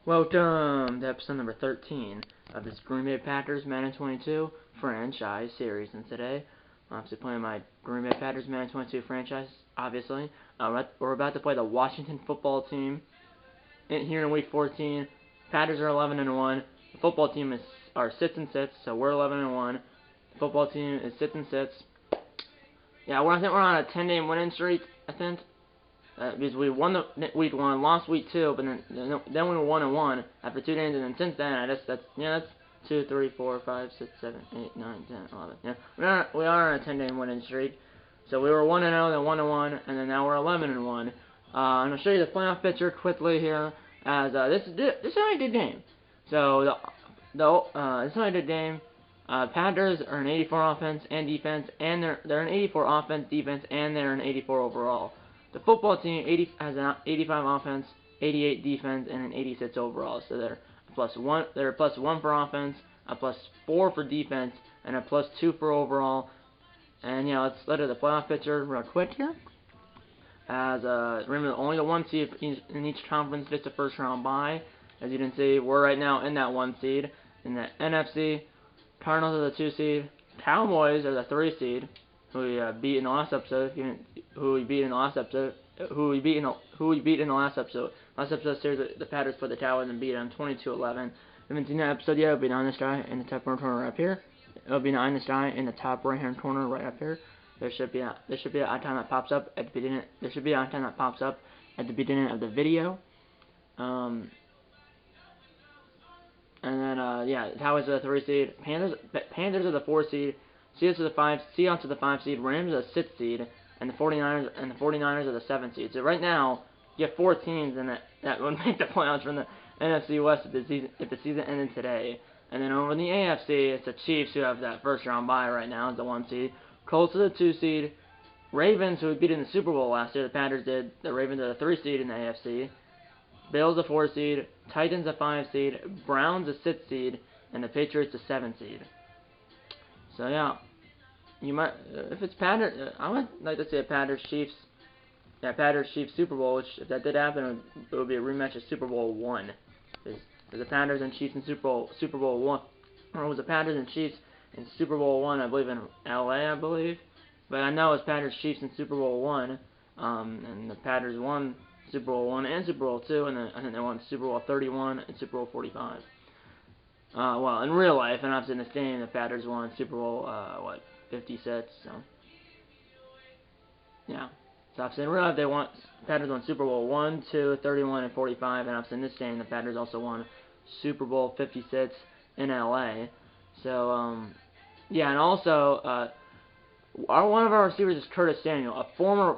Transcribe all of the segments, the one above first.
Welcome to episode number 13 of this Green Bay Packers Madden 22 franchise series. And today, I'm obviously playing my Green Bay Packers Madden 22 franchise, obviously. We're about to play the Washington football team here in week 14. Packers are 11-1. The football team are 6-6, so we're 11-1. The football team is 6-6. Yeah, I think we're on a 10-day winning streak, I think. Because we won week 1, lost week 2, but then we were 1-1 after 2 games, and then since then, that's 2, 3, 4, 5, 6, 7, 8, 9, 10, 11. Yeah, we are on a 10-day winning streak. So we were 1-0, then 1-1, and then now we're 11-1. I'm gonna show you the playoff picture quickly here, as this is a good game. So this is a good game. Packers are an 84 offense and defense, and they're an 84 offense, defense, and they're an 84 overall. The football team has an 85 offense, 88 defense, and an 86 overall. So they're +1. They're a +1 for offense, a +4 for defense, and a +2 for overall. And yeah, let's look at the playoff picture real quick here. As remember, only the 1 seed in each conference gets the first round bye. As you can see, we're right now in that 1 seed. In the NFC, Cardinals are the 2 seed. Cowboys are the 3 seed. Who we beat in the last episode? Who we beat in the last episode? Last episode series, the Packers put the Cowboys and beat them 22-11. If you haven't seen that episode yet, it'll be on this guy in the top right corner up here. It'll be on this guy in the top right hand corner right up here. There should be an icon that pops up at the beginning. There should be an icon that pops up at the beginning of the video. And then yeah, the Cowboys are the 3 seed. Panthers are the 4 seed. Seahawks are the 5 seed, Rams are the 6 seed, and the 49ers are the 7 seed. So right now, you have 4 teams that would make the playoffs from the NFC West if the season ended today. And then over in the AFC, it's the Chiefs who have that first round bye right now as the 1 seed. Colts are the 2 seed. Ravens, who we beat in the Super Bowl last year, the Packers did. The Ravens are the 3 seed in the AFC. Bills the 4 seed. Titans the 5 seed. Browns the 6 seed, and the Patriots the 7 seed. So yeah, you might if it's Packers, I would like to say a Packers-Chiefs Super Bowl, which if that did happen, it would be a rematch of Super Bowl 1. Because the Packers and Chiefs in Super Bowl 1, or it was the Packers and Chiefs in Super Bowl 1, I believe in LA, I believe. But I know it's Packers-Chiefs in Super Bowl 1, and the Packers won Super Bowl 1 and Super Bowl 2, and then I think they won Super Bowl 31 and Super Bowl 45. Well, in real life, and obviously in this game, the Packers won Super Bowl, 56, so, yeah. So obviously in real life, the Packers won Super Bowl 1, 2, 31, and 45, and obviously in this game, the Packers also won Super Bowl 56 in LA. So, yeah, and also, one of our receivers is Curtis Samuel, a former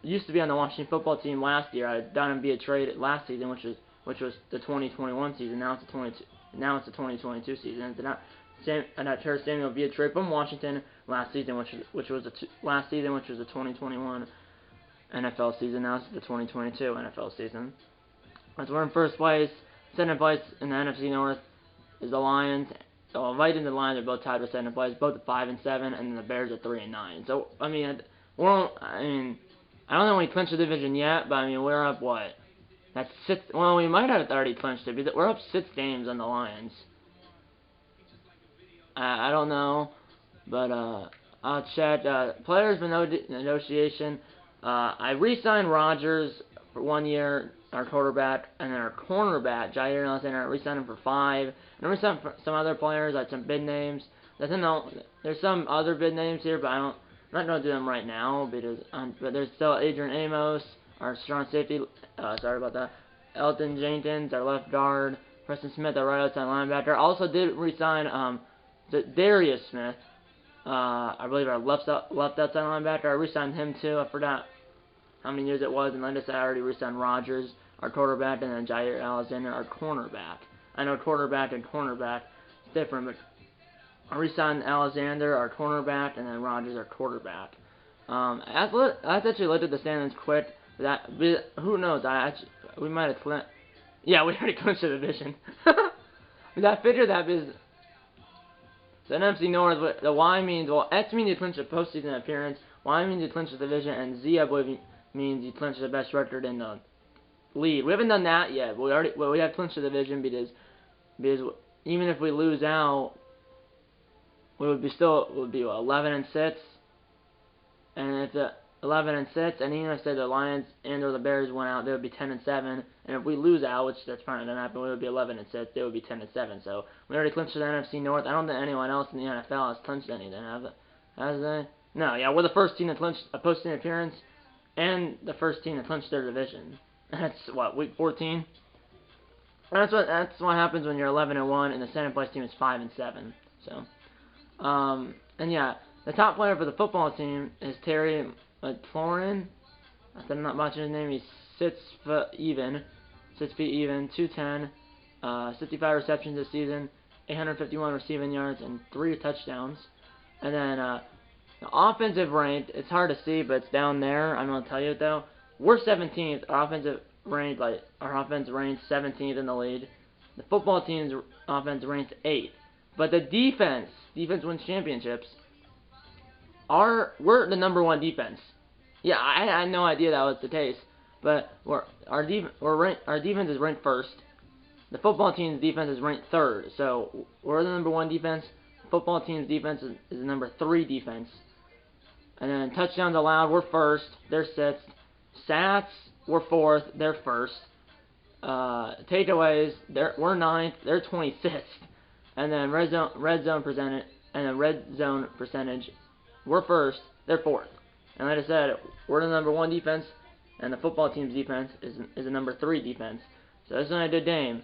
used to be on the Washington football team last year. I done him via trade last season, which was the 2021 season. Now it's the 2022 season. And I Curtis Samuel via trade from Washington last season, which was the 2021 NFL season. Now it's the 2022 NFL season. As we're in first place, second place in the NFC North is the Lions. So right in the Lions are both tied with second place, both at 5-7, and then the Bears are 3-9. So I mean, I don't know if we clinched the division yet, but I mean we're up what? That's 6. Well, we might have already clinched it. We're up 6 games on the Lions. I don't know, but I'll check. Players for negotiation. I re-signed Rodgers for 1 year, our quarterback, and then our cornerback, Jair Alexander. I re-signed him for 5. And I re-signed some other players, like some bid names. There's some other bid names here, but I'm not going to do them right now because. But there's still Adrian Amos, our strong safety. Sorry about that. Elton Jenkins, our left guard. Preston Smith, our right outside linebacker. Also did re-sign Darius Smith, I believe our left outside linebacker. I re-signed him too. I forgot how many years it was. And like I said, I already re-signed Rodgers, our quarterback, and then Jair Alexander, our cornerback. I know quarterback and cornerback is different, but I re-signed Alexander, our cornerback, and then Rodgers, our quarterback. Let's actually look at the standings quick. Who knows? We might have clinched. Yeah, we already clinched the division. I figured that because the NFC North, the Y means, well, X means you clinch a postseason appearance, Y means you clinch the division, and Z, I believe, means you clinch the best record in the lead. We haven't done that yet. We have clinched the division because even if we lose out, we would be 11-6, and it's 11-6, and even if say the Lions and or the Bears went out, they would be 10-7, and if we lose out, which that's probably not gonna happen, we would be 11-6. They would be 10-7. So we already clinched the NFC North. I don't think anyone else in the NFL has clinched anything. Has they? No. Yeah, we're the first team to clinch a postseason appearance, and the first team to clinch their division. That's what, week 14. That's what happens when you're 11-1 and the second place team is 5-7. So, and yeah, the top player for the football team is Terry McLaurin. I'm not watching his name. He's 6 feet even, 210, 65 receptions this season, 851 receiving yards, and 3 touchdowns. And then the offensive rank, it's hard to see, but it's down there. I'm gonna tell you it though. We're 17th. Our offense ranked 17th in the league. The football team's offense ranked 8th. But the defense wins championships. We're the number 1 defense. Yeah, I had no idea that was the case. But our defense is ranked 1st. The football team's defense is ranked 3rd. So we're the number 1 defense. The football team's defense is the number 3 defense. And then touchdowns allowed, we're 1st. They're 6th. Stats, we're 4th. They're 1st. Takeaways, we're 9th. They're 26th. And then red zone percentage, we're 1st. They're 4th. And like I said, we're the number 1 defense, and the football team's defense is the number 3 defense. So this is not a good game.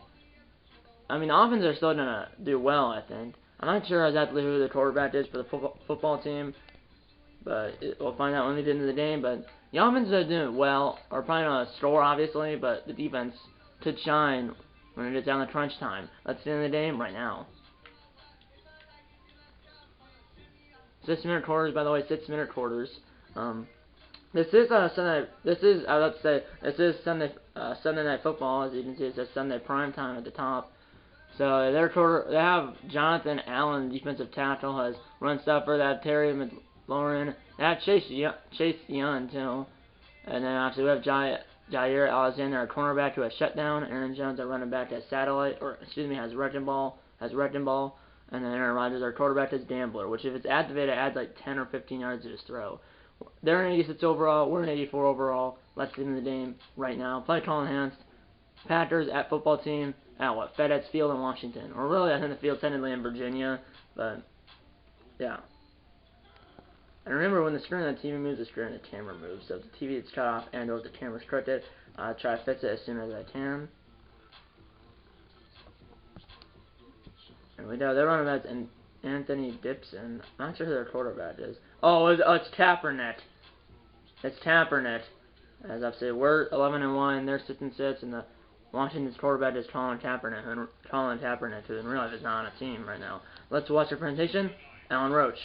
I mean, the offense are still gonna do well, I think. I'm not sure exactly who the quarterback is for the football team, but we'll find out when we get into the game. But the offense is doing well, or probably not a score, obviously, but the defense could shine when it gets down to crunch time. Let's get into the game right now. 6-minute quarters, by the way, 6-minute quarters. This is Sunday. This is Sunday Night Football. As you can see, it says Sunday Prime Time at the top. So they have Jonathan Allen, defensive tackle, has run stuffer. They have Terry McLaurin. They have Chase Young too. And then obviously we have Jair Alexander, our cornerback, who has shutdown. Aaron Jones, our running back, has has wrecking ball. And then Aaron Rodgers, our quarterback, has Gambler, which if it's activated, adds like 10 or 15 yards to his throw. They're in 86 overall. We're in 84 overall. Let's get into the game right now. Play call enhanced. Packers at football team at FedEx Field in Washington. Or really, I think the field's technically in Virginia, but yeah. And remember, when the screen on the TV moves, the screen on the camera moves. So if the TV is cut off and or if the camera's crooked, I'll try to fix it as soon as I can. And we know they're running backs and Anthony Dixon. I'm not sure who their quarterback is. Oh, it's Kaepernick. It's Kaepernick. As I've said, we're 11-1. They're 6-6, and the Washington's quarterback is Colin Kaepernick, who in real life is not on a team right now. Let's watch the presentation. Alan Roach.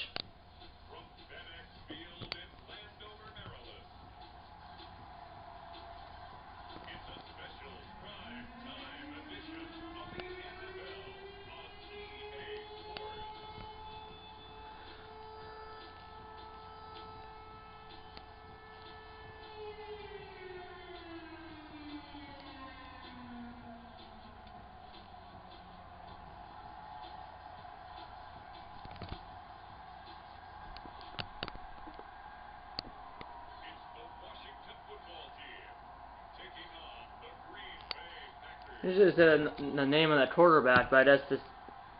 You should have said the name of that quarterback, but I guess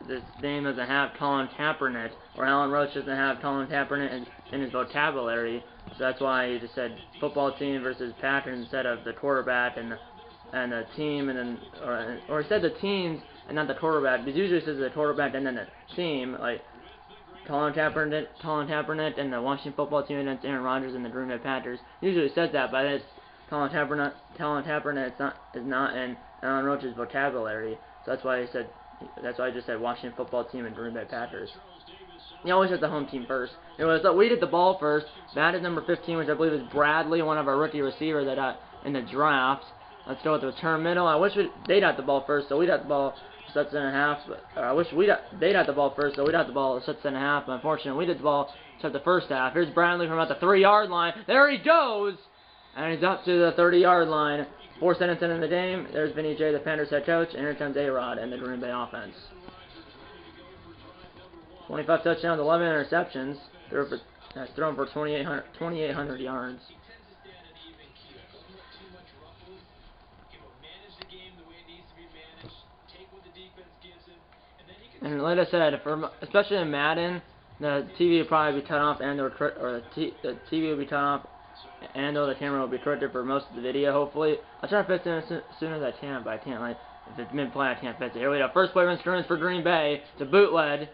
this name doesn't have Colin Kaepernick, or Alan Roach doesn't have Colin Kaepernick in his vocabulary, so that's why he just said football team versus Packers instead of the quarterback and the team, and then or he said the teams and not the quarterback, because usually it says the quarterback and then the team, like Colin Kaepernick and the Washington football team against Aaron Rodgers and the Green Bay Packers. Usually it says that, but it's Colin Kaepernick is not in Alan Roach's vocabulary, so that's why I just said Washington football team and Green Bay Packers. You always have the home team first. We did the ball first. Madden number 15, which I believe is Bradley, one of our rookie receivers that got in the draft. Let's go with the return middle. I wish they'd got the ball first, so we'd have the ball 7.5. I wish they'd got the ball first, so we'd have the ball 7.5. But unfortunately, we did the ball except the first half. Here's Bradley from about the 3-yard line. There he goes! And he's up to the 30-yard line. 4 seconds into the game, there's Vinny J, the Panthers head coach, and here comes A-Rod and the Green Bay offense. 25 touchdowns, 11 interceptions. That's thrown for 2,800 yards. And like I said, especially in Madden, the TV would probably be turned off, and the TV would be turned off, and the camera will be corrected for most of the video. Hopefully, I'll try to fix it as soon as I can, but I can't. Like, if it's mid-play, I can't fix it. Here we go. First play run scrimmage for Green Bay. It's a bootleg.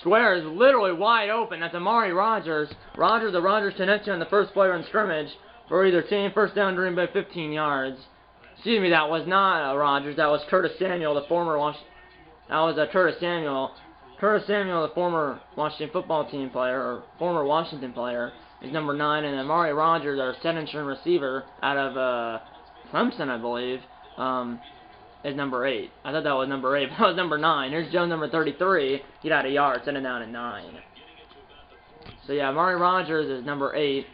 Square is literally wide open. That's Amari Rogers. The Rogers connection on the first play run scrimmage for either team. First down, Green Bay, 15 yards. Excuse me, that was not Rogers. That was Curtis Samuel, the former Curtis Samuel. Curtis Samuel, the former Washington football team player, or former Washington player, is number 9, and Amari Rogers, our 7th-string receiver out of Clemson, I believe, is number 8. I thought that was number 8, but that was number 9. Here's Jones, number 33. He got a yard, sending down at 9. So yeah, Amari Rogers is number 8.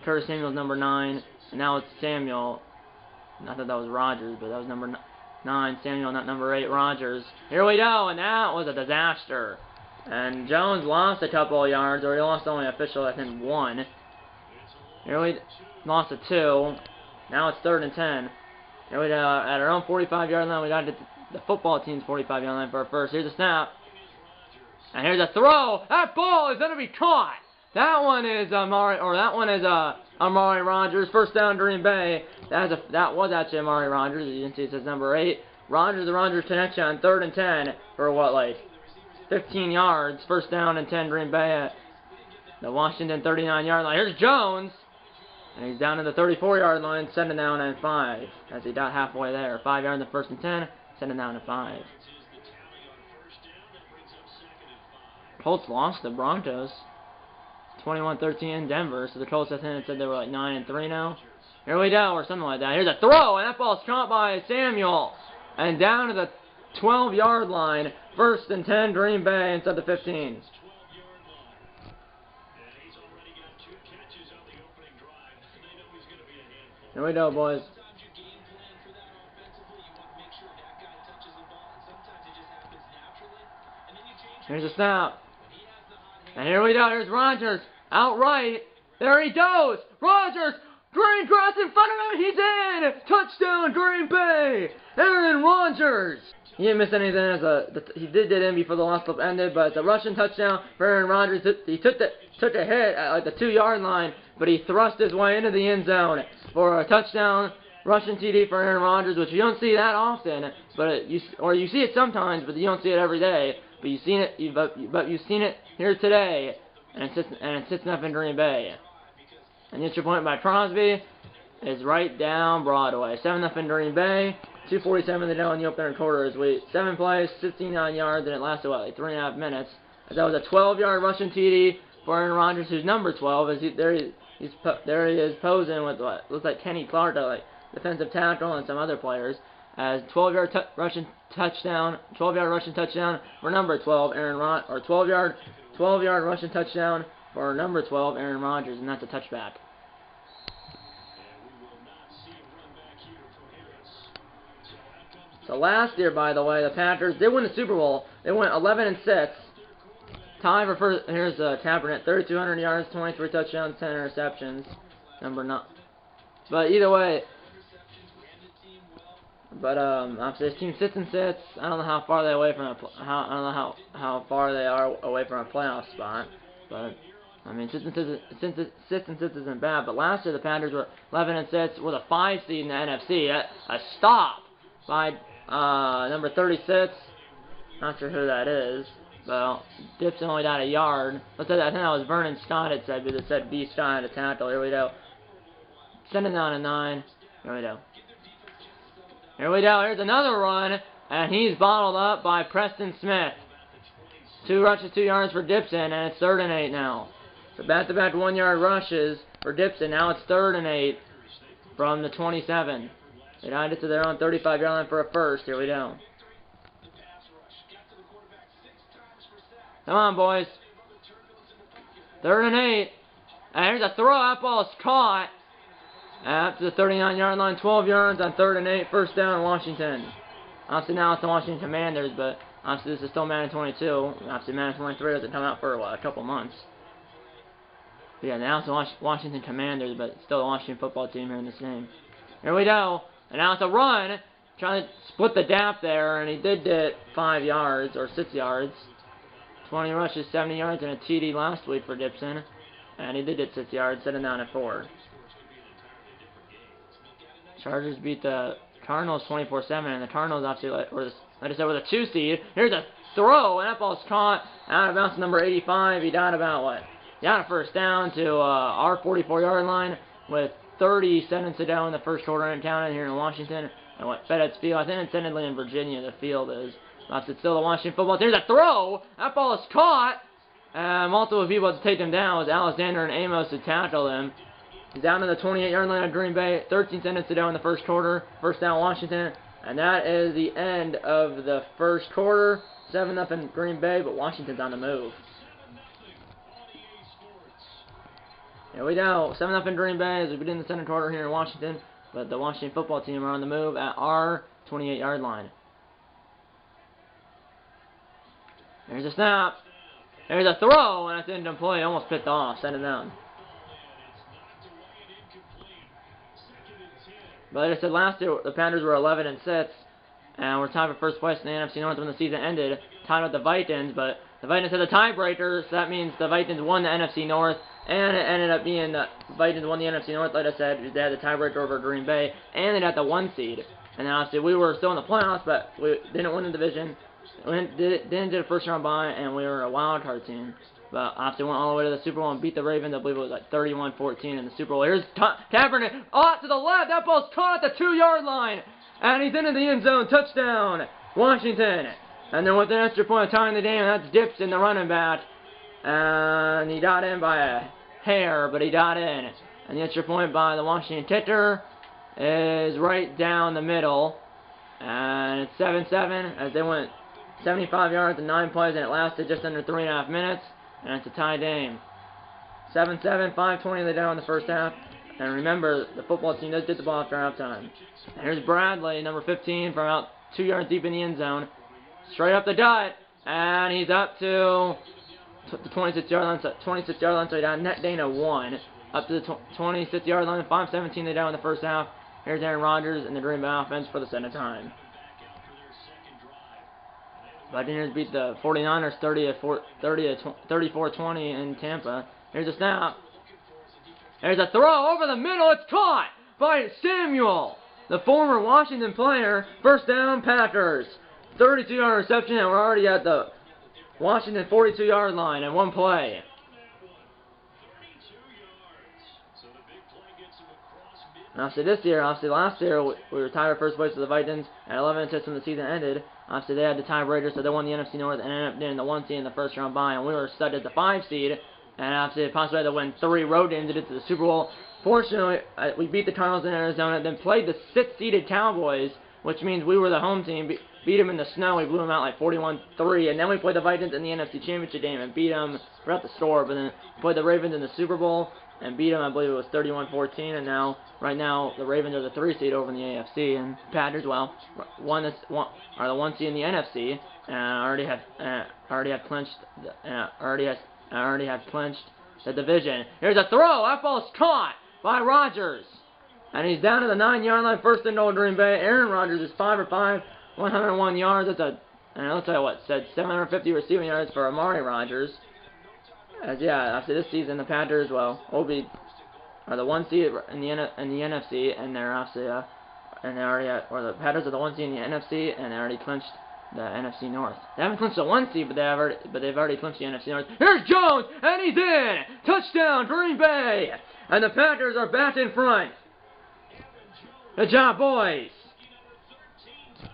Curtis Samuel's number 9. And now it's Samuel. I thought that was Rogers, but that was number 9. Samuel, not number 8. Rogers. Here we go, and that was a disaster. And Jones lost a couple of yards, or he lost only official, I think, 1. Here we lost a 2. Now it's 3rd and 10. Here we go, at our own 45-yard line. We got the football team's 45-yard line for our first. Here's a snap. And here's a throw. That ball is going to be caught. That one is Amari Rogers. First down, Green Bay. That was actually Amari Rogers. You can see it says number 8. The Rogers connection on 3rd and 10 for what, like 15 yards. First down and 10, Green Bay at the Washington 39-yard line. Here's Jones. And he's down to the 34-yard line, sending down at 5. As he got halfway there. 5 yards in the 1st and 10, sending down to 5. Colts lost the Broncos 21-13 in Denver. So the Colts, I think, said they were like 9-3 now. Here we go, or something like that. Here's a throw, and that ball's caught by Samuel. And down to the 12-yard line. 1st and 10, Green Bay inside the 15. Here we go, boys. Here's a snap. And here we go. Here's Rogers. Outright. There he goes. Rogers. Green grass in front of him. He's in. Touchdown, Green Bay. Aaron Rodgers. He didn't miss anything. He did get in before the last clip ended, but it's a rushing touchdown for Aaron Rodgers. He took a hit at like the 2-yard line, but he thrust his way into the end zone for a touchdown rushing TD for Aaron Rodgers, which you don't see that often, but you see it sometimes, but you don't see it every day. But you've seen it here today, and it's 6-0 Green Bay. And the extra point by Crosby is right down Broadway. 7-0 Green Bay. 2:47 to go in the opening quarter as 7 plays, 69 yards, and it lasted like 3.5 minutes. As that was a 12-yard rushing TD for Aaron Rodgers, who's number 12. There he is posing with what looks like Kenny Clark, like defensive tackle, and some other players. As 12-yard rushing touchdown for number 12, 12-yard rushing touchdown for number 12, Aaron Rodgers, and that's a touchback. So last year, by the way, the Packers did win the Super Bowl. They went 11-6. Tied for first. Here's Kaepernick, 3,200 yards, 23 touchdowns, 10 interceptions. Number 9. But either way, obviously this team 6-6. I don't know how far they away from how far they are away from a playoff spot. But I mean, 6-6 isn't bad. But last year the Packers were 11-6 with a 5 seed in the NFC. A stop by number 36. Not sure who that is. Well, Dipson only got a yard. I think that was Vernon Scott had said, but it said B. Scott had a tackle. Here we go. Sending down to 9. Here we go. Here's another run, and he's bottled up by Preston Smith. 2 rushes, 2 yards for Dipson, and it's 3rd and 8 now. So back-to-back 1-yard rushes for Dipson. Now it's 3rd and 8 from the 27. They got it to their own 35-yard line for a first. Here we go. Come on, boys. 3rd and 8. And here's a throw. That ball is caught. At the 39-yard line, 12 yards on 3rd and 8, first down, Washington. Obviously now it's the Washington Commanders, but obviously this is still Madden 22. Obviously Madden 23 doesn't come out for, what, a couple months. But yeah, now it's the Washington Commanders, but it's still the Washington football team here in this game. Here we go. And now it's a run. Trying to split the gap there, and he did get 5 yards, or 6 yards. 20 rushes, 70 yards, and a TD last week for Gibson. And he did get 6 yards, setting down at 4. Chargers beat the Cardinals 24-7, and the Cardinals obviously, like I said, with a 2 seed. Here's a throw, and that ball's caught out of bounds, number 85. He got about, what? He got a first down to our 44-yard line with 30 seconds to go in the first quarter and counting here in Washington. And what FedEx Field, I think it's technically in Virginia, the field is. It's still the Washington football team. There's a throw! That ball is caught! Multiple people had to take him down. It was Alexander and Amos who tackled him. He's down to the 28-yard line of Green Bay. 13 seconds to go in the first quarter. First down, Washington. And that is the end of the first quarter. 7-0 Green Bay, but Washington's on the move. Here we go. 7-0 Green Bay as we begin the second quarter here in Washington. But the Washington football team are on the move at our 28-yard line. There's a snap. There's a throw, and that didn't play. Almost picked off. Send it down. But like I said, last year the Panthers were 11-6, and we're tied for first place in the NFC North when the season ended. Tied with the Vikings, but the Vikings had a tiebreaker, so that means the Vikings won the NFC North. And it ended up being the Vikings won the NFC North, like I said. They had the tiebreaker over Green Bay, and they got the 1 seed. And obviously we were still in the playoffs, but we didn't win the division. We didn't do the first round bye, and we were a wild card team. But obviously went all the way to the Super Bowl and beat the Ravens. I believe it was like 31-14 in the Super Bowl. Here's Kaepernick. Oh, to the left. That ball's caught at the 2-yard line. And he's into the end zone. Touchdown, Washington. And then with an extra point of time in the game, that's Gibson, the running back. And he got in by a hair, but he got in. And the extra point by the Washington kicker is right down the middle. And it's 7-7 as they went 75 yards in 9 plays, and it lasted just under 3.5 minutes. And it's a tie game. 7-7, 5:20 they down in the first half. And remember, the football team does get the ball after halftime. And here's Bradley, number 15, from about 2 yards deep in the end zone. Straight up the gut. And he's up to the 26-yard line, so he got a net gain of 1. Up to the 26-yard line, 5:17 they down in the first half. Here's Aaron Rodgers and the Green Bay offense for the second time. Buccaneers beat the 49ers 34-20 in Tampa. Here's a snap. There's a throw over the middle. It's caught by Samuel, the former Washington player. First down, Packers. 32-yard reception, and we're already at the Washington 42-yard line in 1 play. Obviously this year, last year, we were tied for first place with the Vikings at 11-6 when the season ended. Obviously they had the tiebreaker, so they won the NFC North and ended up getting the 1 seed in the first round bye, and we were stuck at the 5 seed, and obviously possibly had to win 3 road games to get to the Super Bowl. Fortunately, we beat the Cardinals in Arizona, then played the 6th-seeded Cowboys, which means we were the home team, beat them in the snow. We blew them out like 41-3, and then we played the Vikings in the NFC Championship game and beat them, forgot the score, but then played the Ravens in the Super Bowl and beat them, I believe it was 31-14, and now, right now, the Ravens are the 3 seed over in the AFC, and Packers, well, are the 1 seed in the NFC, and already have clinched the division. Here's a throw. That ball's caught by Rodgers, and he's down to the 9-yard line. First and goal, Green Bay. Aaron Rodgers is 5 for 5, 101 yards. And I'll tell you what, said 750 receiving yards for Amari Rodgers. As yeah, after this season, the Panthers, well, are the 1 seed in the NFC, and they're obviously the Panthers are the 1 seed in the NFC, and they already clinched the NFC North. They haven't clinched the 1 seed, but they've already clinched the NFC North. Here's Jones, and he's in! Touchdown, Green Bay! And the Packers are back in front. Good job, boys.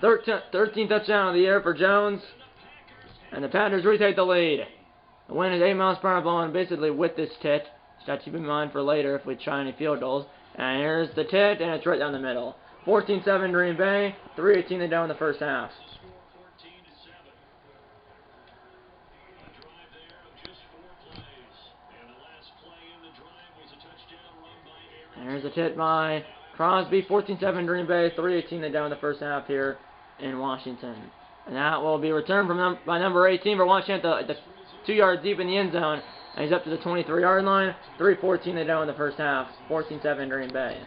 13th touchdown of the year for Jones, and the Packers retake the lead. The wind is 8 miles per hour blowing basically with this tit. Just got to keep in mind for later if we try any field goals. And here's the tit, and it's right down the middle. 14-7 Green Bay, 3:18 they down in the first half. And here's a hit by Crosby. 14-7 Green Bay. 3:18 they down in the first half here in Washington. And that will be returned by number 18 for Washington at the 2 yards deep in the end zone. And he's up to the 23-yard line. 3:14 they down in the first half. 14-7 Green Bay.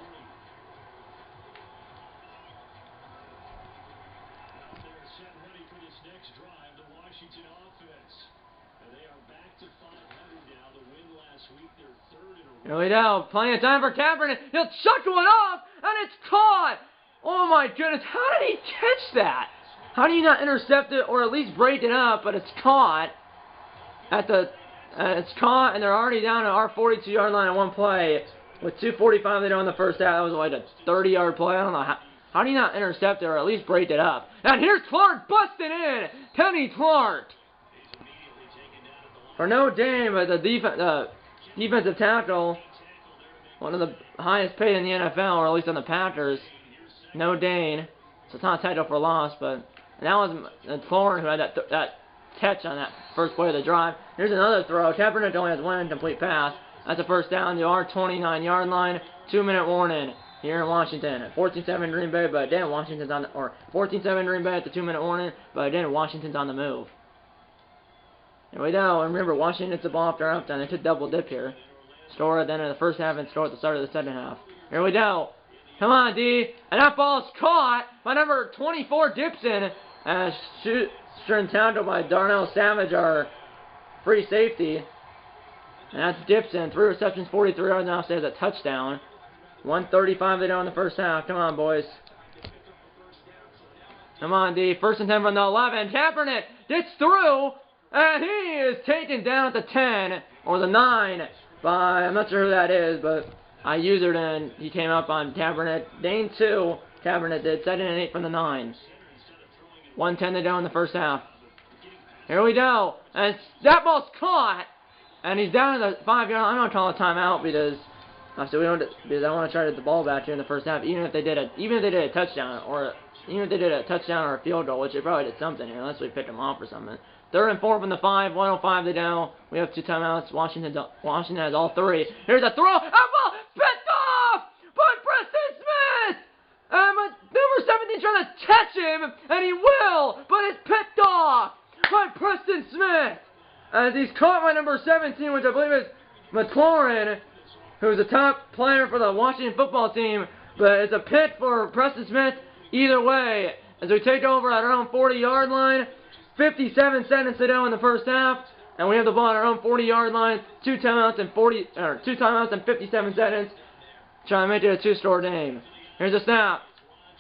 Here we go. Plenty of time for Kaepernick. He'll chuck one off, and it's caught. Oh my goodness. How did he catch that? How do you not intercept it or at least break it up? But it's caught. It's caught, and they're already down at our 42-yard line on one play with 2:45 to go in the first half. That was like a 30-yard play. I don't know how do you not intercept it or at least break it up? And here's Clark busting in. Kenny Clark for no gain, but the defensive tackle, one of the highest paid in the NFL, or at least on the Packers. No gain. So it's not a tackle for loss, but that was Thorne who had that catch on that first play of the drive. Here's another throw. Kaepernick only has one incomplete pass. That's a first down to our 29-yard line. 2-minute warning here in Washington. 14-7 Green Bay, but again Washington's on the, or 14-7 Green Bay at the 2-minute warning, but again Washington's on the move. Here we go. And remember, Washington gets the ball after halftime. They took double dip here. Store at the end of the first half and store at the start of the second half. Here we go. Come on, D. And that ball's caught by number 24 Gibson. And shooting tackle by Darnell Savage, our free safety. And that's Gibson. 3 receptions, 43 yards. Now says a touchdown. 1:35 they go in the first half. Come on, boys. Come on, D. First and 10 from the 11. Kaepernick gets through. And he is taken down at the 10 or the 9 by, I'm not sure who that is, but I used it and he came up on Kaepernick. Gain 2, Kaepernick did. 2nd and 8 from the 9. 1:10 to go in the first half. Here we go. And that ball's caught. And he's down at the 5-yard line. I'm going to call a timeout because I want to try to get the ball back here in the first half. Even if they did a touchdown or a field goal, which they probably did something here, unless we picked them off or something. 3rd and 4 from the 5, 1:05 to go. We have 2 timeouts. Washington has all 3. Here's a throw. That ball picked off by Preston Smith. Number 17 trying to catch him, and he will, but it's picked off by Preston Smith. As he's caught by number 17, which I believe is McLaurin, who's a top player for the Washington football team. But it's a pick for Preston Smith either way. As we take over at our own 40-yard line. 57 seconds to go in the first half, and we have the ball at our own 40-yard line. 2 timeouts and 57 seconds. Trying to make it a 2-score game. Here's a snap.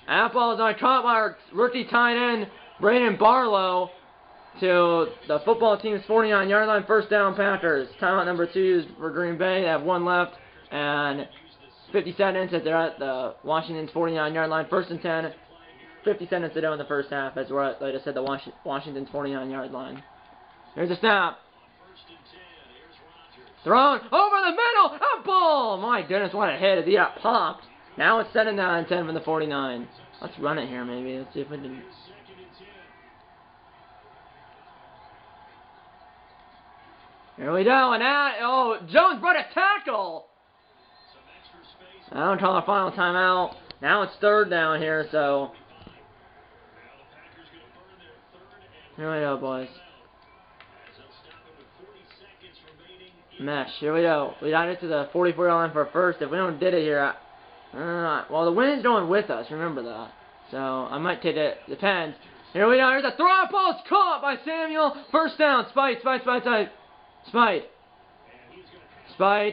That ball is caught by our rookie tight end, Brandon Barlow, to the football team's 49-yard line. First down, Packers. Timeout number 2 is for Green Bay. They have 1 left, and 50 seconds as they're at the Washington's 49-yard line. 1st and 10. 50 seconds to go in the first half as we're at, like I said, the Washington's 49-yard line. Here's a snap. Thrown over the middle. A ball. My goodness, what a hit as he got popped. Now it's 2nd down and 10 from the 49. Let's run it here maybe. Let's see if we can. Here we go. And now, Jones brought a tackle. I don't call a final timeout. Now it's 3rd down here, so. Here we go, boys. Mesh. Here we go. We got it to the 44-yard line for first. If we don't get it here, well, the wind's going with us. Remember that. So I might take it. Depends. Here we go. Here's a throw. Ball's caught by Samuel. First down. Spite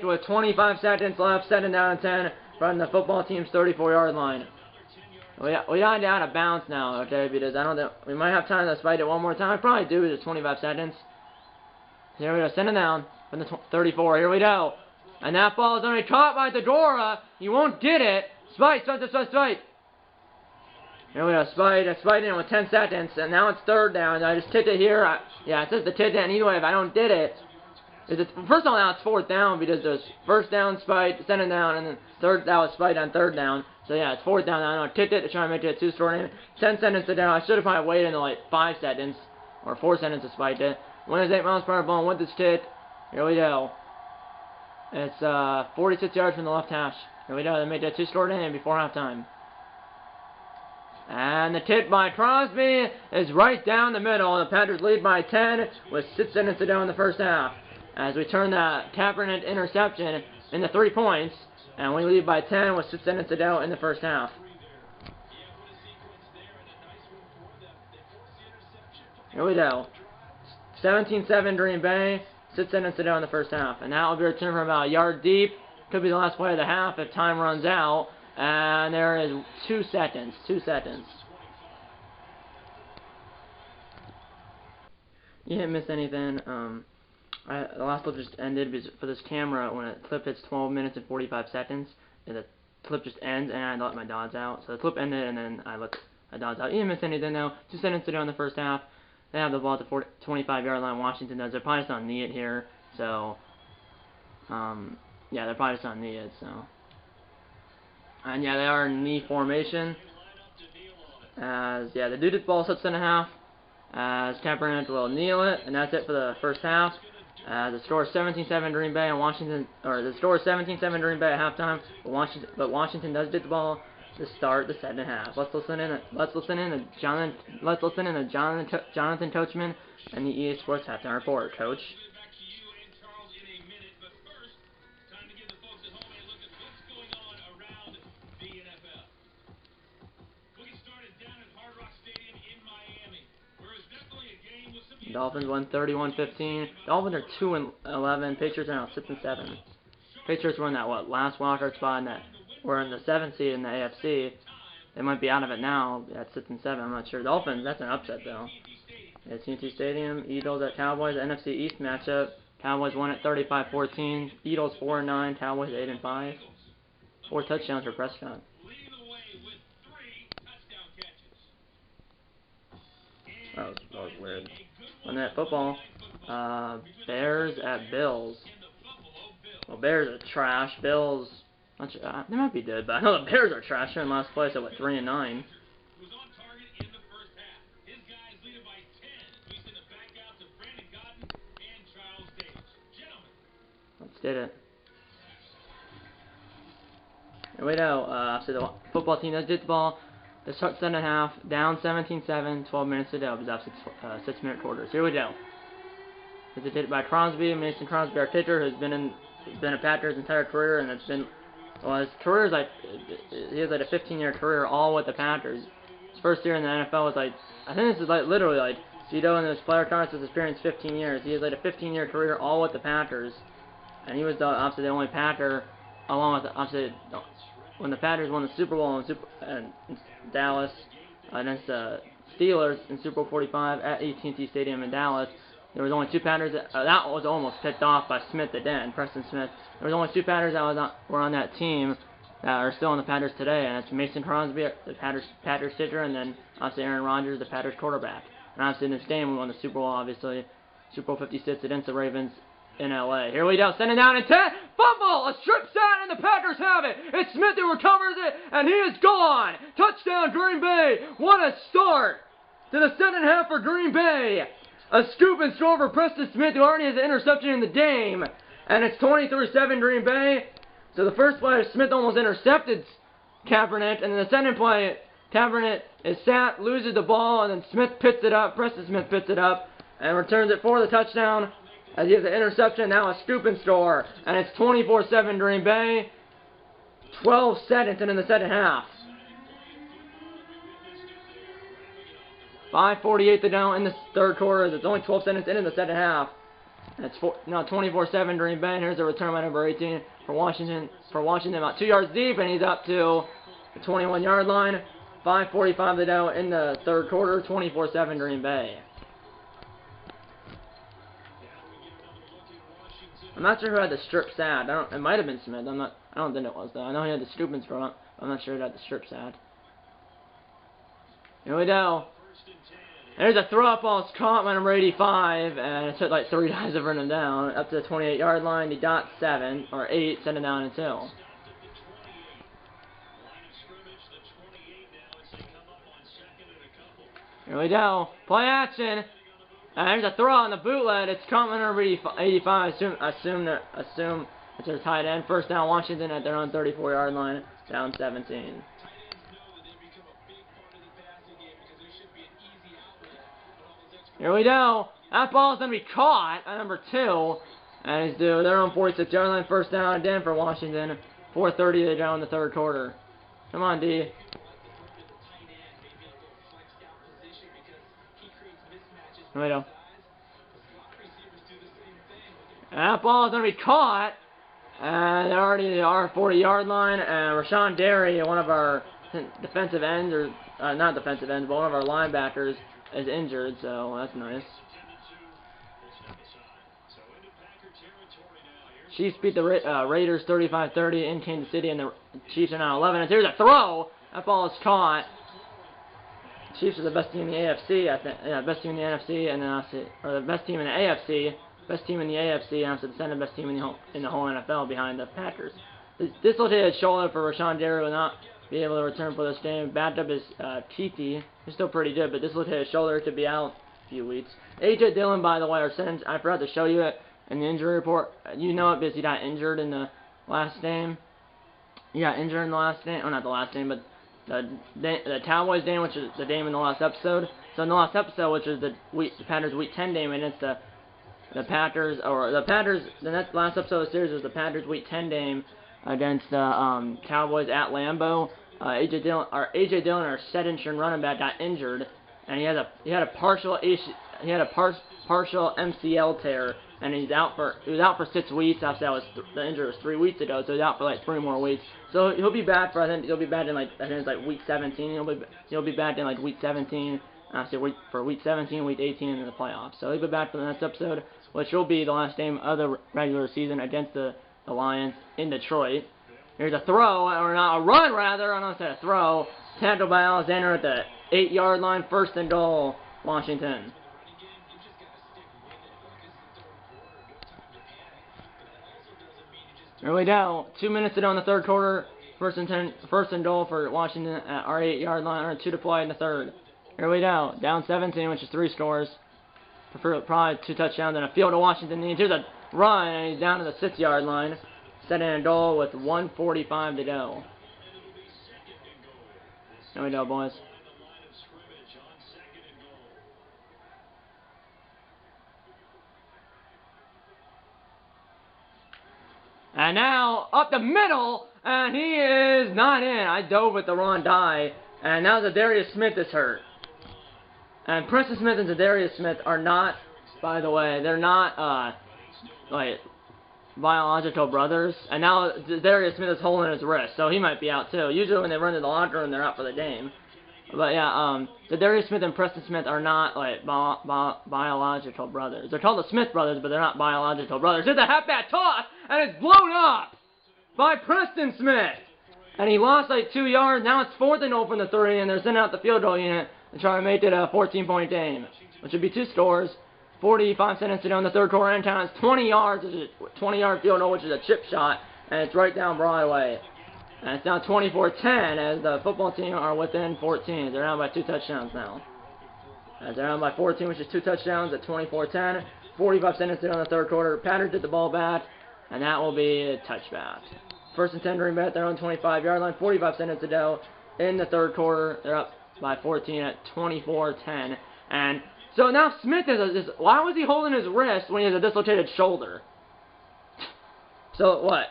with 25 seconds left. 2nd down and 10 from the football team's 34-yard line. We got out of bounds now, okay, because I don't think we might have time to spite it one more time. I probably do, it's 25 seconds. Here we go, send it down from the 34. Here we go. And that ball is only caught by Degora. You won't get it. Spite. Here we go, spite in with 10 seconds, and now it's 3rd down. I just tipped it here. Yeah, it says the tip down. Either way, if I don't get it, first of all, now it's 4th down because there's 1st down, spite, 2nd down, and then that was spite on 3rd down. So yeah, it's 4th down. I don't tipped it to try and make it a 2-score game. 10 seconds to down. I should have probably waited until like 5 seconds or 4 seconds to spike it. 1 is 8 miles per hour ball with this tip. Here we go. It's 46 yards from the left hash. Here we go. They made that two-score game before halftime. And the tip by Crosby is right down the middle. The Panthers lead by 10 with 6 minutes to go in the first half. As we turn that Kaepernick interception into 3 points. And we lead by 10 with 6 minutes to go in the first half. Here we go. 17-7 Green Bay. 6 minutes to go in the first half. And that will be returned from about a yard deep. Could be the last play of the half if time runs out. And there is 2 seconds. 2 seconds. You didn't miss anything. The last clip just ended because for this camera, when a clip hits 12 minutes and 45 seconds, the clip just ends and I let my dots out. So the clip ended and then I let my dots out. You didn't miss anything though. 2 seconds to go in the first half. They have the ball at the 25-yard line. Washington does. They're probably just on knee it here. So, yeah, they're probably just on knee it. So. And yeah, they are in knee formation. As yeah, the due ball 6.5. As Kaepernick will kneel it, and that's it for the first half. The score is 17-7 Green Bay and Washington, or the score is 17-7 Green Bay at halftime. But Washington does get the ball to start the second half. Let's listen in to Jonathan Coachman and the EA Sports halftime report. Coach. Dolphins won 31-15. Dolphins are 2-11. Patriots are now 6-7. Patriots were in that last wildcard spot, and that we're in the 7th seed in the AFC. They might be out of it now at 6-7. I'm not sure. Dolphins, that's an upset though. At TNT Stadium, Eagles at Cowboys, NFC East matchup. Cowboys won at 35-14. Eagles 4-9. Cowboys 8-5. 4 touchdowns for Prescott. That was weird. On that football, Bears at Bills. Well, Bears are trash. Bills, they might be good, but I know the Bears are trash. They're in last place at 3-9. Let's get it. Here we go. So the football team does get the ball. They start 7.5, down 17-7, 12 minutes to go. It was up 6-minute quarters. Here we go. It's a hit by Crosby, Mason Crosby, our pitcher, who's been a Packer his entire career, and it's been, well, his career is he has a 15-year career all with the Packers. His first year in the NFL was I think this is literally Cito in his player cards has experienced 15 years. He has a 15-year career all with the Packers, and he was obviously the only Packer, along with obviously when the Packers won the Super Bowl in Dallas against the Steelers in Super Bowl 45 at AT&T Stadium in Dallas. There was only 2 Packers. That was almost picked off by Smith at the end, Preston Smith. There was only 2 Packers that were on that team that are still on the Packers today, and that's Mason Crosby, the Packers pitcher, and then obviously Aaron Rodgers, the Packers quarterback. And obviously in this game we won the Super Bowl, obviously Super Bowl 56 against the Ravens in LA. Here we go, sending down in 10. Fumble! A strip sack, and the Packers have it. It's Smith who recovers it, and he is gone. Touchdown, Green Bay. What a start to the second half for Green Bay. A scoop and score for Preston Smith, who already has an interception in the game. And it's 23-7 Green Bay. So the first play, Smith almost intercepted Kaepernick, and then the second play, Kaepernick is sat, loses the ball, and then Smith picks it up. Preston Smith picks it up and returns it for the touchdown. As he has an interception, now a scoop and score. And it's 24-7 Green Bay. 12 seconds in the second half. 5:48 to go in the third quarter. It's only 12 seconds in the second half. And it's now 24-7 Green Bay. And here's a return by number 18 for Washington. About 2 yards deep, and he's up to the 21-yard line. 5:45 to go in the third quarter. 24-7 Green Bay. I'm not sure who had the strip sack. It might have been Smith. I don't think it was though. I know he had the scoop and score. I'm not sure who had the strip sack. Here we go. There's a throw-up ball. It's caught by number 85, and it took 3 guys to run him down up to the 28-yard line. He got 7 or 8, sent it down until. Here we go. Play action. And there's a throw on the bootleg. It's caught by number 85. Assume It's their tight end. First down, Washington at their own 34-yard line, down 17. Here we go. That ball is going to be caught at number 2. And it's their own 46-yard line. First down again for Washington. 4:30 to go in the third quarter. Come on, D. Here we go. And that ball is going to be caught. And they're already at our 40-yard line. And Rashawn Derry, one of our defensive ends, or not defensive ends, but one of our linebackers, is injured. So that's nice. Chiefs beat the Raiders 35-30 in Kansas City, and the Chiefs are now 11. And here's a throw. That ball is caught. Chiefs are the best team in the AFC, I think. Yeah, best team in the NFC, and then or the best team in the AFC, best team in the AFC, and the second best team in the whole NFL behind the Packers. The dislocated shoulder for Rashawn Derry will not be able to return for this game. Backed up is Keithy. He's still pretty good, but dislocated shoulder could be out a few weeks. A.J. Dillon, by the way, I forgot to show you it. In the injury report, you know it because he got injured in the last game. He got injured in the last game, or not the last game, but the Cowboys game, which is the game in the last episode. So in the last episode, which is the Packers Week 10 game against the Packers, the last episode of the series was the Packers Week 10 game against the Cowboys at Lambeau. A.J. Dillon, our set-insurance running back, got injured, and he had a partial MCL tear. And he was out for 6 weeks after the injury was 3 weeks ago, so he's out for like 3 more weeks. So he'll be back for he'll be back in week 17. He'll be back in like week 17 for week 17, week 18 in the playoffs. So he'll be back for the next episode, which will be the last game of the regular season against the Lions in Detroit. Here's a throw, or not a run rather. I don't say a throw. Tackled by Alexander at the 8-yard line, 1st and goal, Washington. Here we go. 2 minutes to go in the third quarter. First and goal for Washington at our 8-yard line. Or 2 to play in the third. Here we go. Down 17, which is 3 scores. Probably 2 touchdowns and a field to Washington. Here's a run, and he's down to the 6-yard line. Setting a goal with 1:45 to go. Here we go, boys. And now, up the middle, and he is not in. I dove with the wrong die, and now Zadarius Smith is hurt. And Preston Smith and Zadarius Smith are not, by the way, they're not, biological brothers. And now Zadarius Smith is holding his wrist, so he might be out too. Usually when they run to the locker room, they're out for the game. But yeah, Zadarius Smith and Preston Smith are not, biological brothers. They're called the Smith brothers, but they're not biological brothers. It's a halfback toss, and it's blown up by Preston Smith. And he lost 2 yards. Now it's 4th and 0 from the 3, and they're sending out the field goal unit to try to make it a 14-point game, which would be 2 scores. 45 seconds to go in the third quarter. And time is 20 yards, which is a 20-yard field goal, which is a chip shot, and it's right down Broadway. And it's now 24-10 as the football team are within 14. They're down by 2 touchdowns now. As they're down by 14, which is 2 touchdowns at 24-10. 45 seconds in the third quarter. Patters did the ball back, and that will be a touchback. 1st and 10 Green Bay at their own 25-yard line. 45 seconds to go in the third quarter. They're up by 14 at 24-10. And so now Smith is why was he holding his wrist when he has a dislocated shoulder? So what?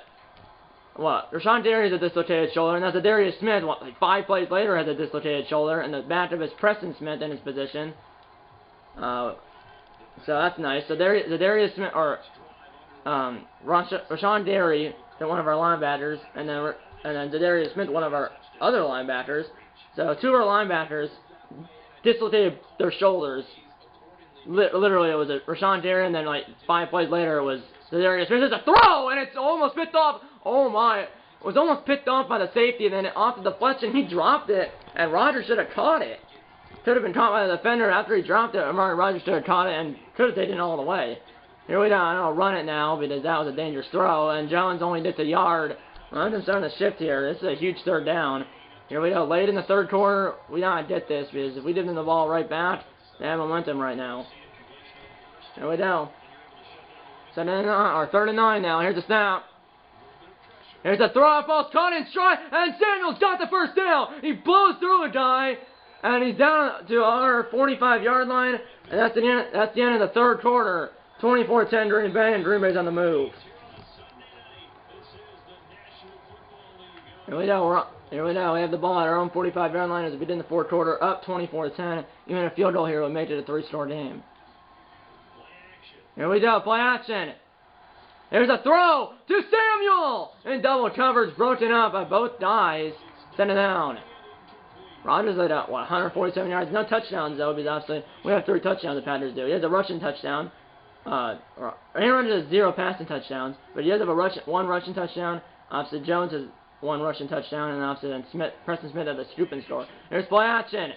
Rashawn Derry has a dislocated shoulder, and that's Zadarius Smith, 5 plays later, has a dislocated shoulder, and the backup is Preston Smith in his position. So that's nice. So Zadarius Smith, or Rashawn Derry, one of our linebackers, and then Zadarius Smith, one of our other linebackers. So 2 of our linebackers dislocated their shoulders. Literally, it was Rashawn Derry, and then 5 plays later, it was Zadarius Smith. There's a throw, and it's almost picked off. Oh my! It was almost picked off by the safety, and then off the deflection, he dropped it, and Rodgers should have caught it. Could have been caught by the defender after he dropped it. Amari Rodgers should have caught it and could have taken it all the way. Here we go. I'll run it now because that was a dangerous throw, and Jones only gets a yard. I'm starting to shift here. This is a huge 3rd down. Here we go. Late in the third quarter, we gotta get this because if we give them the ball right back, they have momentum right now. Here we go. 3rd and 9 now. Here's the snap. Here's a throw, ball's caught in stride, and Samuel's got the first down. He blows through a guy, and he's down to our 45-yard line, and that's the end of the third quarter. 24-10 Green Bay, and Green Bay's on the move. Here we go. We have the ball at our own 45-yard line as we begin the fourth quarter, up 24-10. Even a field goal here would make it a three-score game. Here we go. Play action. There's a throw to Samuel! In double coverage, broken up by both guys. Send it down. Rodgers at 147 yards. No touchdowns, though, because obviously we have 3 touchdowns the Packers do. He has a rushing touchdown. Aaron Rodgers has 0 passing touchdowns, but he does have one rushing touchdown. Obviously, Jones has 1 rushing touchdown, and obviously then Preston Smith has a scooping score. Here's play action.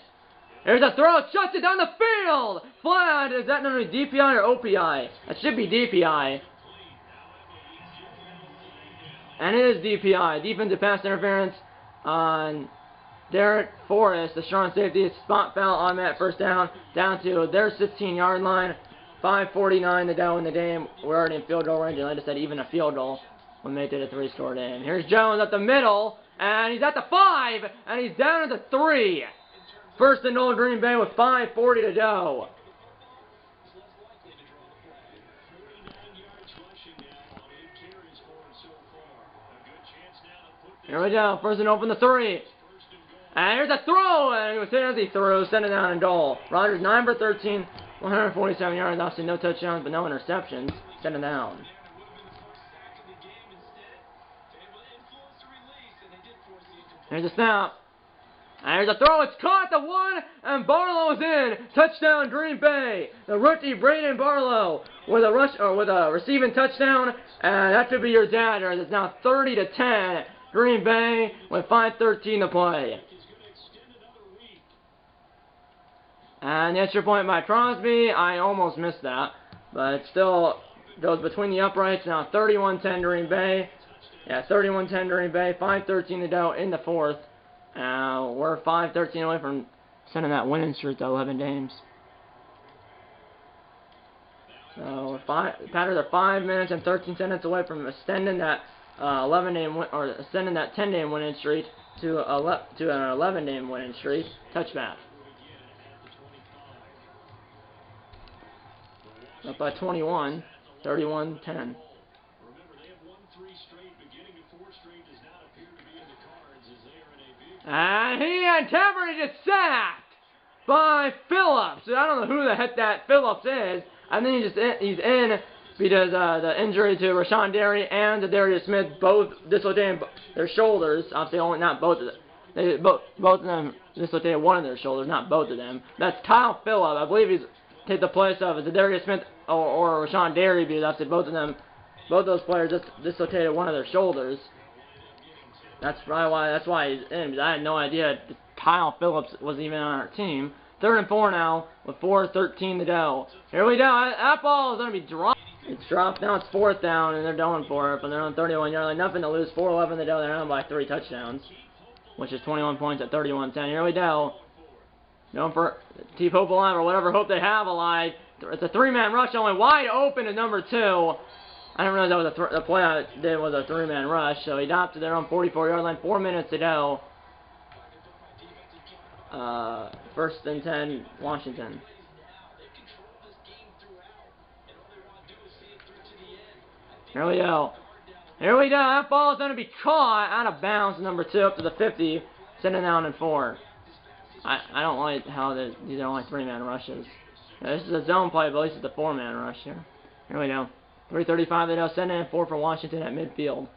There's a throw, shuts it down the field! Flag, is that going to be DPI or OPI? That should be DPI. And it is DPI, defensive pass interference on Derek Forrest, the strong safety. Spot foul, automatic first down to their 16-yard line. 5:49 to go in the game. We're already in field goal range, and like I said, even a field goal would make it a 3-score game. Here's Jones at the middle, and he's at the 5, and he's down at the 3. First and goal, Green Bay with 5:40 to go. Here we go. First and goal from the 3. And here's a throw, and he was hit as he threw, send it down and goal. Rodgers 9 for 13, 147 yards. Obviously no touchdowns, but no interceptions. Send it down. Here's a snap. And here's a throw. It's caught at the 1, and Barlow's in. Touchdown, Green Bay. The rookie Braden Barlow with a receiving touchdown, and that could be your dad. It's now 30-10. Green Bay with 5:13 to play. And the extra point by Crosby, I almost missed that, but it still goes between the uprights. Now 31-10 Green Bay. Yeah, 31-10 Green Bay. 5:13 to go in the fourth. We're 5:13 away from sending that winning streak to 11 games. So Packers are 5 minutes and 13 seconds away from extending that 10-game winning streak to an 11-game winning streak. Touchback. Up by 21, 31-10. And Tavern gets sacked by Phillips. I don't know who the heck that Phillips is. I think he's in because the injury to Rashawn Derry and to Darius Smith both dislocated their shoulders. Obviously, only not both of them. Both of them dislocated one of their shoulders, not both of them. That's Kyle Phillips. I believe he's take the place of Darius Smith or Rashawn Derry, because obviously both those players just dislocated one of their shoulders. That's why he's in, because I had no idea Kyle Phillips was even on our team. 3rd and 4 now with 4:13 to go. Here we go. That ball is going to be dropped. It's dropped. Now it's 4th down, and they're going for it, but they're on 31-yard line. Nothing to lose. 4:11 to go. They're down by 3 touchdowns, which is 21 points at 31-10. Here we go. Going for keep hope alive, or whatever hope they have alive. It's a 3-man rush, only wide open to number 2. I didn't realize that was the play I did was a 3-man rush, so he got to their own 44-yard line. 4 minutes to go. 1st and 10, Washington. Here we go. Here we go. That ball is going to be caught out of bounds. Number 2 up to the 50. Sending down in 4. I don't like how these are only 3-man rushes. Now, this is a zone play, but at least it's a 4-man rush here. Here we go. 3:35 they go. Sending in 4 for Washington at midfield.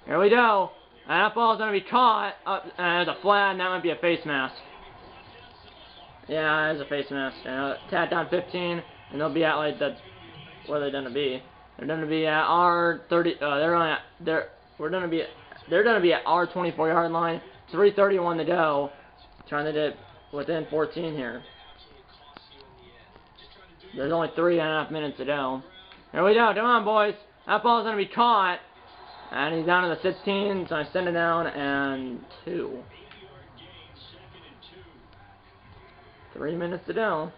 Here we go. And that ball is going to be caught up, and there's a flag, and that might be a face mask. Yeah, it is a face mask. Tap down 15, and they'll be at like the where they're going to be. They're going to be at our 30. They're going to be at our 24-yard line. 3:31 to go. Trying to get within 14 here. There's only 3.5 minutes to go. Here we go. Come on, boys. That ball's going to be caught. And he's down to the 16, so I send it down and 2. 3 minutes to go.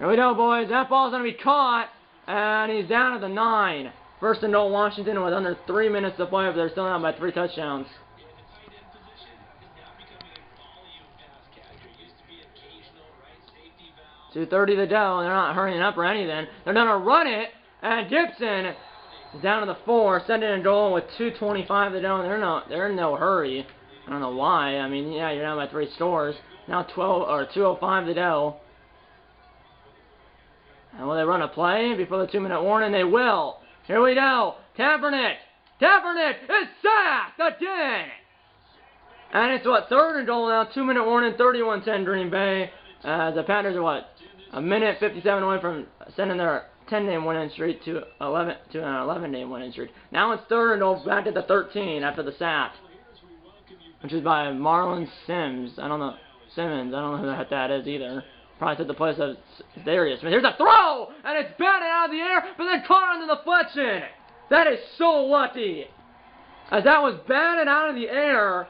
Here we go, boys. That ball's going to be caught, and he's down at the 9. First and goal, Washington with under 3 minutes to play, but they're still down by 3 touchdowns. 2:30 to go, and they're not hurrying up or anything. They're going to run it, and Gibson is down to the 4, sending a goal with 2:25 to go. They're in no hurry. I don't know why. I mean, yeah, you're down by 3 scores. Now 2:05 to go. And will they run a play before the 2-minute warning? They will. Here we go. Kaepernick. Kaepernick is sacked again. And it's what, 3rd and goal now. 2-minute warning. 31-10 Green Bay. The Panthers are what, a minute 57 away from sending their 10-game winning streak to an 11-game winning streak. Now it's 3rd and goal back at the 13 after the sack, which is by Marlon Simmons. I don't know who that is either. Probably took the place of Darius Smith. Here's a throw, and it's batted out of the air, but then caught on the deflection. That is so lucky, as that was batted out of the air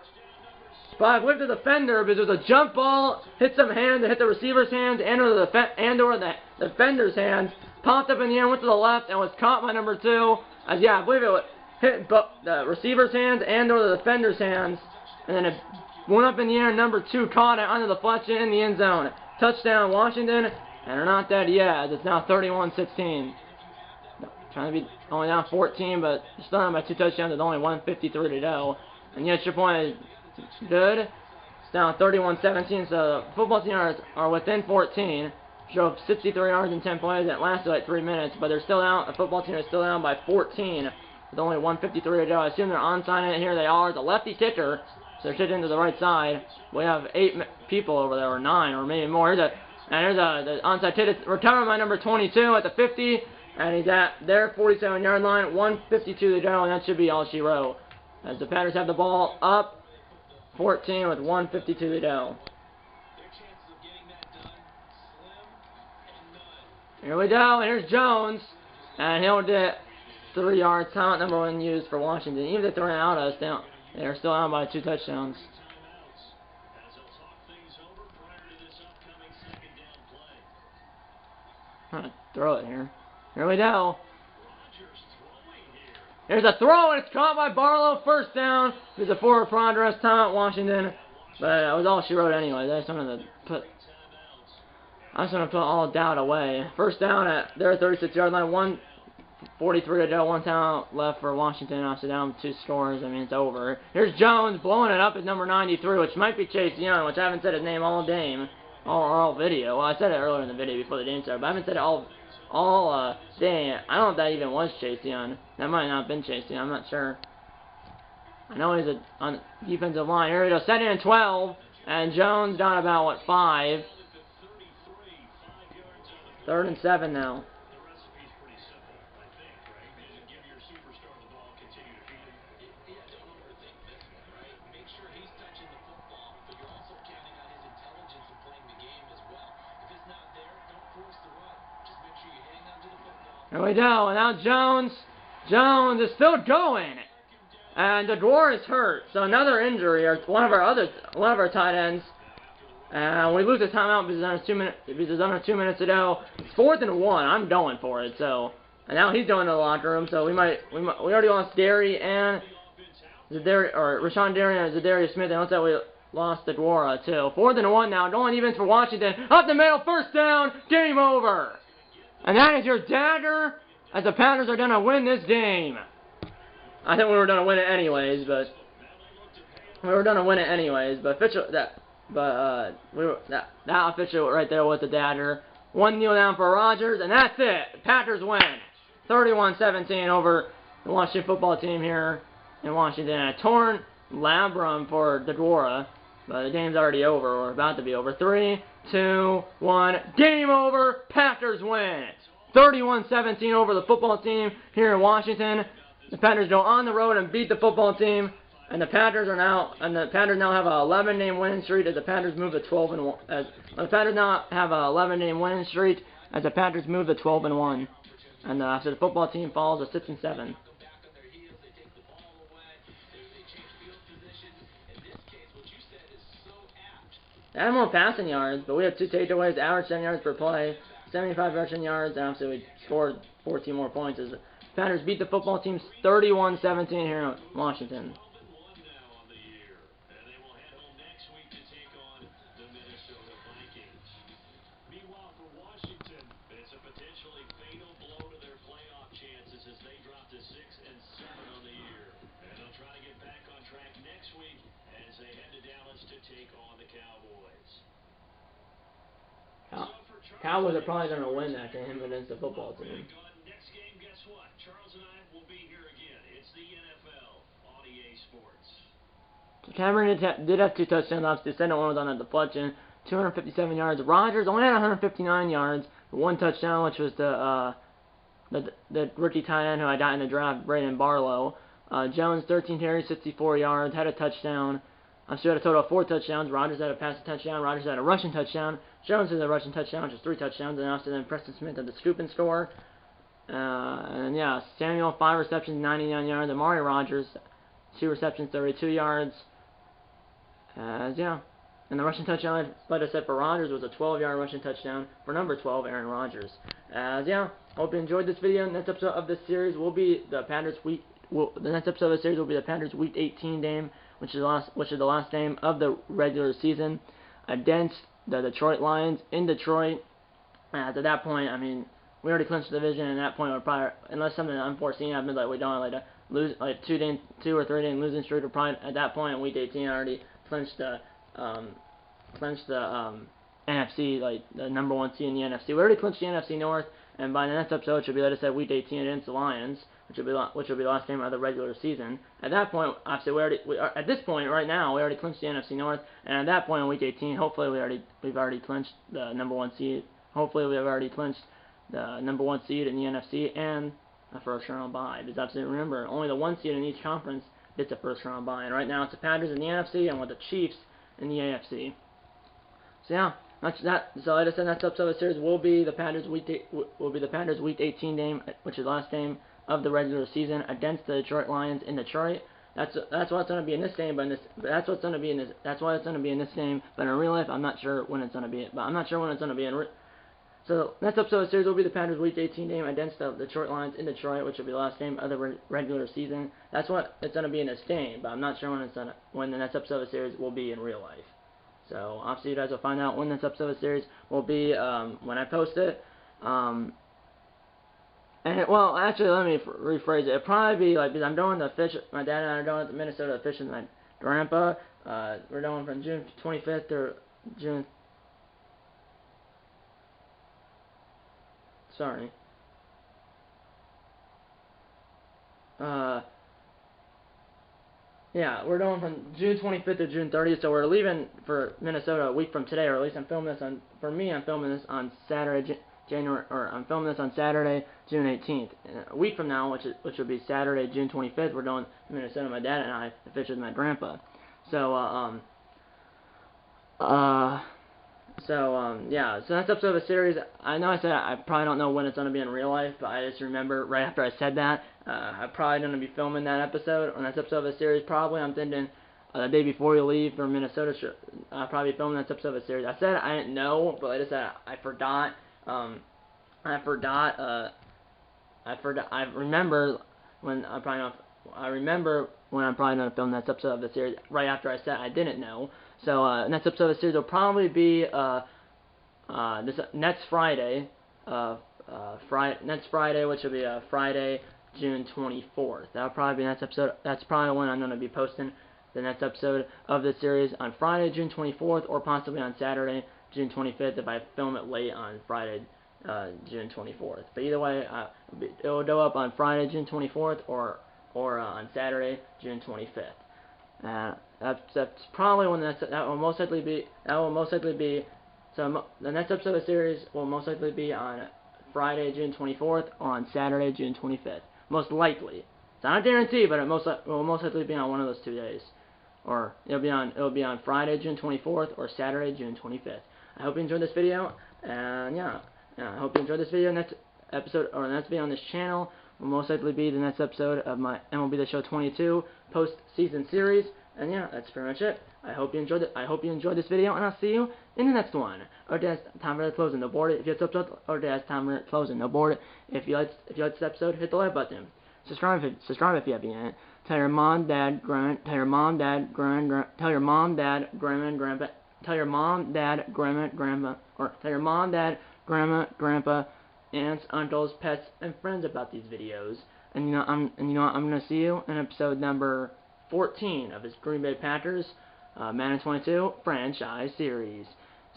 by, I believe, the defender, because it was a jump ball, hit some hands, hit the receiver's hands, and or the defender's hands, popped up in the air, went to the left, and was caught by number 2. As yeah, I believe it hit the receiver's hands and or the defender's hands, and then it went up in the air. Number 2 caught it on the deflection in the end zone. Touchdown, Washington, and they're not dead yet, as it's now 31-16. Trying to be only down 14, but still down by 2 touchdowns with only 1:53 to go. And yes, your point is good. It's down 31-17, so the football team are within 14. Drove 63 yards in 10 plays. That lasted like 3 minutes, but they're still down. The football team is still down by 14 with only 1:53 to go. I assume they're onside it. Here they are. It's a lefty kicker. So they're shifting to the right side. We have 8 people over there, or 9, or maybe more. Here's the onside kick. It's recovered by number 22 at the 50, and he's at their 47-yard line. 1:52 to go, and that should be all she wrote. As the Panthers have the ball up 14 with 1:52 to go. Here we go, and here's Jones, and he'll get 3 yards. Timeout number 1 used for Washington. Even if they throw it out of us, they're still down by 2 touchdowns. I'm gonna throw it here. Here we go. Here's a throw, and it's caught by Barlow. First down. There's a forward progress. Timeout, Washington. But that was all she wrote anyway. I just wanted to put all doubt away. First down at their 36-yard line. 1:43 to go. 1 timeout left for Washington. After down 2 scores. I mean, it's over. Here's Jones blowing it up at number 93, which might be Chase Young, which I haven't said his name all game, all video. Well, I said it earlier in the video before the game started, but I haven't said it all day. I don't know if that even was Chase Young. That might not have been Chase Young. I'm not sure. I know he's on defensive line. Here we go. 2nd and 12, and Jones down about, what, 5. 3rd and 7 now. Here we go, and now Jones is still going, and DeGore is hurt, so another injury, or one of our tight ends, and we lose the timeout because there's under 2 minutes to go. It's 4th and 1. I'm going for it, so, and now he's going to the locker room, so we already lost Derry and Rashawn Derry and Zadarius Smith, and looks like we lost DeGore too. 4th and 1 now, going even for Washington, up the middle, first down, game over. And that is your dagger, as the Panthers are going to win this game. I think we were going to win it anyways, but that official right there was the dagger. 1 kneel down for Rodgers, and that's it. The Panthers win, 31-17 over the Washington football team here in Washington. A torn labrum for DeGora, but the game's already over, or about to be over. 3, 2, 1, game over. Panthers win, 31-17 over the football team here in Washington. The Panthers go on the road and beat the football team, and the Panthers now have an 11-game winning streak as the Panthers move to 12-1. The Panthers now have an 11-game winning streak as the Panthers move to 12-1, and so the football team falls to 6-7. They had more passing yards, but we have 2 takeaways, average 10 yards per play. 75 rushing yards, and obviously we scored 14 more points as the Packers beat the football team 31-17 here in Washington. Meanwhile, for Washington, it's a potentially fatal blow to their playoff chances as they drop to 6-7 on the year. And they'll try to get back on track next week as they head to Dallas to take on the Cowboys. Cowboys are probably going to win that game against the football team. Next game, guess what? Charles and I will be here again. It's the NFL on EA Sports. Cameron did have 2 touchdowns. Obviously, the second one was on a deflection. 257 yards. Rodgers only had 159 yards. 1 touchdown, which was the rookie tight end who I got in the draft, Brandon Barlow. Jones, 13 carries, 64 yards, had a touchdown. So had a total of 4 touchdowns. Rodgers had a passing touchdown. Rodgers had a rushing touchdown. Jones had a rushing touchdown, which is 3 touchdowns. And also then Preston Smith had the scoop and score. And yeah, Samuel, 5 receptions, 99 yards. Amari Rodgers, 2 receptions, 32 yards. Yeah. And the rushing touchdown, like I said, for Rodgers was a 12-yard rushing touchdown for number 12, Aaron Rodgers. Yeah, hope you enjoyed this video. Next episode of this series will be the Panthers week. The next episode of the series will be the Panthers Week 18 game, which is the last game of the regular season against the Detroit Lions in Detroit. At that point, I mean, we already clinched the division. And at that point, we're probably, unless something unforeseen happens, like we don't like to lose, like 2 or 3 day losing streak, we're probably at that point in Week 18 already clinched the NFC, like the number 1 seed in the NFC. We already clinched the NFC North, and by the next episode, it should be, like I said, Week 18 against the Lions, which will be the last game of the regular season. At that point, obviously, at this point right now, we already clinched the NFC North, and at that point in Week 18, hopefully we've already clinched the number 1 seed. Hopefully, we have already clinched the number 1 seed in the NFC and a first round bye. Because obviously, remember, only the 1 seed in each conference gets a first round bye, and right now it's the Packers in the NFC and with the Chiefs in the AFC. So yeah, that's that. So like I said, next episode of the series will be the Panthers Week 18 game, which is the last game of the regular season against the Detroit Lions in Detroit. That's what's going to be in this game, that's why it's going to be in this game. But in real life, I'm not sure when it's going to be. So next episode of the series will be the Panthers Week 18 game against the Detroit Lions in Detroit, which will be the last game of the regular season. That's what it's going to be in this game, but I'm not sure when the next episode of the series will be in real life. So obviously you guys will find out when this episode of the series will be when I post it. Well, actually, let me rephrase it. It'll probably be like, because I'm going to fish. My dad and I are going to Minnesota to fish with my grandpa. We're going from June 25th to June. Sorry. Yeah, we're going from June 25th to June 30th, so we're leaving for Minnesota a week from today, or at least I'm filming this on. For me, I'm filming this on Saturday, I'm filming this on Saturday, June 18th. And a week from now, which will be Saturday, June 25th, we're going to Minnesota. My dad and I to fish with my grandpa. So yeah, so next episode of a series, I know I said I probably don't know when it's going to be in real life, but I just remember right after I said that, I'm probably going to be filming that episode, or next episode of a series, probably, I'm thinking, the day before you leave for Minnesota, I'll probably be filming that episode of a series. I said I didn't know, but like I said, I forgot, I remember when I'm probably going to film that episode of the series right after I said I didn't know. So next episode of the series will probably be this next Friday, which will be Friday, June 24th. That'll probably be the next episode. That's probably when I'm going to be posting the next episode of the series on Friday, June 24th, or possibly on Saturday, June 25th, if I film it late on Friday, June 24th. But either way, it will go up on Friday, June 24th, or on Saturday, June 25th. That's probably when that will most likely be. So the next episode of the series will most likely be on Friday, June 24th, or on Saturday, June 25th. Most likely. It's not a guarantee, but it will most likely be on one of those 2 days. Or it'll be on Friday, June 24th, or Saturday, June 25th. I hope you enjoyed this video, and yeah, I hope you enjoyed this video. Next episode, or next video on this channel, will most likely be the next episode of my MLB The Show 22 post-season series. And yeah, that's pretty much it. I hope you enjoyed it. I hope you enjoyed this video, and I'll see you in the next one. Or that's time for the closing the board. If you like this episode, or that's time for the closing the board. If you like this episode, hit the like button. Subscribe if you haven't. Tell your mom, dad, tell your mom, dad, tell your mom, dad, grandma, and grandpa. Tell your mom, dad, grandma, grandma, or tell your mom, dad, grandma, grandpa, aunts, uncles, pets, and friends about these videos. And I'm gonna see you in episode number 14 of this Green Bay Packers Madden 22 franchise series.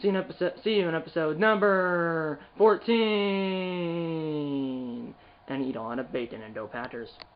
See you in episode number 14. And eat a lot of bacon and go Packers.